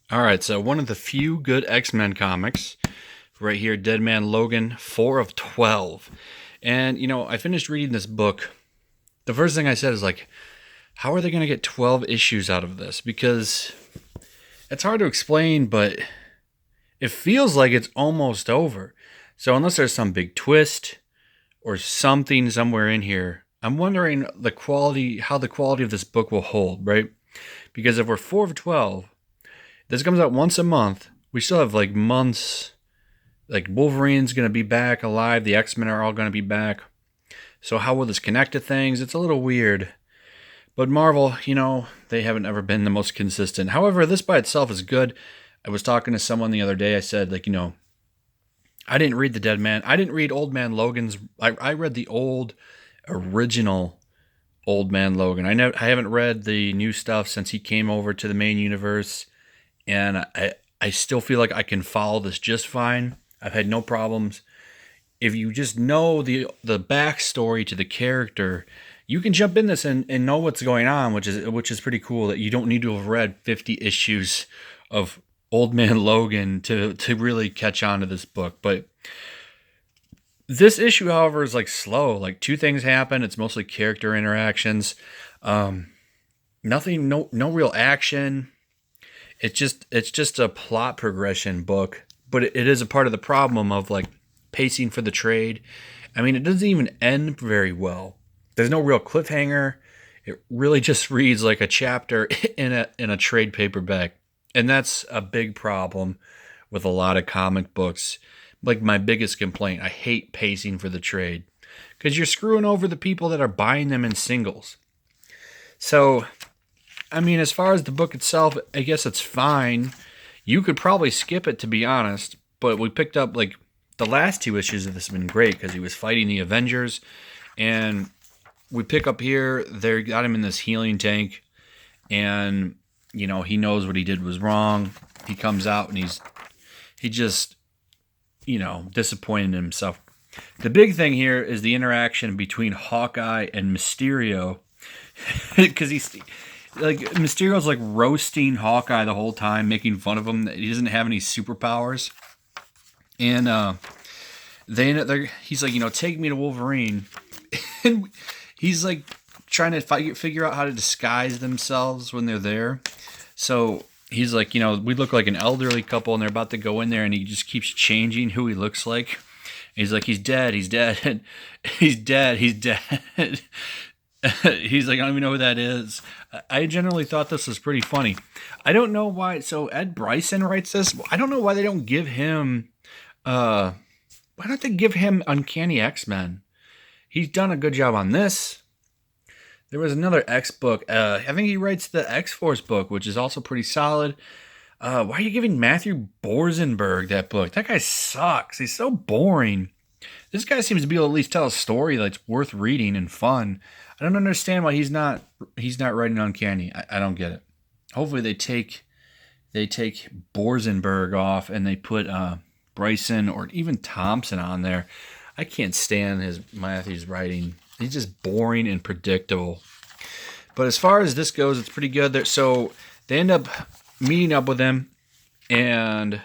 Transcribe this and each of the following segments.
All right, so one of the few good X-Men comics right here, Dead Man Logan, 4 of 12. And, I finished reading this book. The first thing I said is like, how are they going to get 12 issues out of this? Because it's hard to explain, but it feels like it's almost over. So unless there's some big twist or something somewhere in here, I'm wondering how the quality of this book will hold, right? Because if we're 4 of 12, this comes out once a month. We still have like months. Like Wolverine's going to be back alive. The X-Men are all going to be back. So how will this connect to things? It's a little weird. But Marvel, they haven't ever been the most consistent. However, this by itself is good. I was talking to someone the other day. I said, I didn't read The Dead Man. I didn't read Old Man Logan's. I read the original Old Man Logan. I haven't read the new stuff since he came over to the main universe. And I still feel like I can follow this just fine. I've had no problems. If you just know the backstory to the character, you can jump in this and know what's going on, which is pretty cool. That you don't need to have read 50 issues of Old Man Logan to really catch on to this book. But this issue, however, is like slow. Like two things happen. It's mostly character interactions. Nothing, no real action. It's just a plot progression book, but it is a part of the problem of like pacing for the trade. I mean, it doesn't even end very well. There's no real cliffhanger. It really just reads like a chapter in a trade paperback, and that's a big problem with a lot of comic books. Like my biggest complaint, I hate pacing for the trade because you're screwing over the people that are buying them in singles. So I mean, as far as the book itself, I guess it's fine. You could probably skip it, to be honest. But we picked up, like, the last two issues of this have been great because he was fighting the Avengers. And we pick up here, they got him in this healing tank. And, he knows what he did was wrong. He comes out and he just, disappointed in himself. The big thing here is the interaction between Hawkeye and Mysterio. Because Mysterio's like roasting Hawkeye the whole time, making fun of him that he doesn't have any superpowers. And he's like, take me to Wolverine. And he's like trying to figure out how to disguise themselves when they're there. So he's like, we look like an elderly couple and they're about to go in there and he just keeps changing who he looks like. And he's like, he's dead. He's dead. He's dead. He's dead. He's like, I don't even know who that is. I generally thought this was pretty funny. I don't know why. So Ed Bryson writes this. I don't know why they don't give him. Why don't they give him Uncanny X-Men? He's done a good job on this. There was another X book. I think he writes the X-Force book, which is also pretty solid. Why are you giving Matthew Borzenberg that book? That guy sucks. He's so boring. This guy seems to be able to at least tell a story that's worth reading and fun. I don't understand why he's not writing Uncanny. I don't get it. Hopefully they take Borzenberg off and they put Bryson or even Thompson on there. I can't stand Matthew's writing. He's just boring and predictable. But as far as this goes, it's pretty good. So they end up meeting up with him, and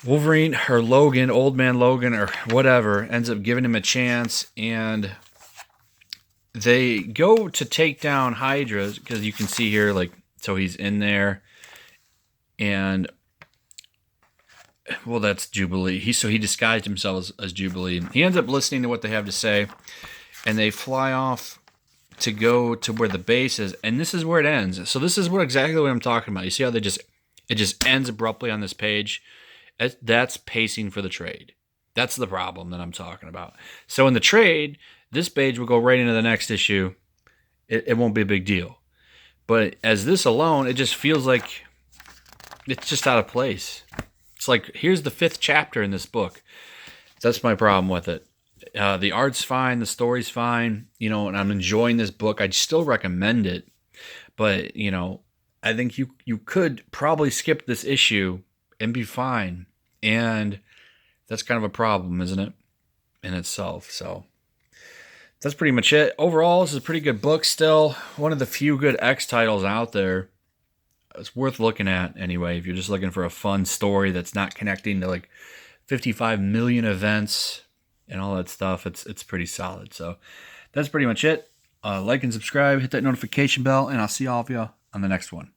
Wolverine or Logan, Old Man Logan or whatever, ends up giving him a chance, and they go to take down Hydra because you can see here, like, so he's in there, and well, that's Jubilee. He disguised himself as Jubilee. He ends up listening to what they have to say, and they fly off to go to where the base is, and this is where it ends. So this is exactly what I'm talking about. You see how it just ends abruptly on this page? That's pacing for the trade. That's the problem that I'm talking about. So in the trade, this page will go right into the next issue. It won't be a big deal. But as this alone, it just feels like it's just out of place. It's like, here's the 5th chapter in this book. That's my problem with it. The art's fine. The story's fine. And I'm enjoying this book. I'd still recommend it. But, I think you could probably skip this issue and be fine. And that's kind of a problem, isn't it? In itself. So that's pretty much it. Overall, this is a pretty good book still. One of the few good X titles out there. it's worth looking at anyway. If you're just looking for a fun story that's not connecting to like 55 million events and all that stuff, it's pretty solid. So that's pretty much it. Like and subscribe, hit that notification bell, and I'll see all of you on the next one.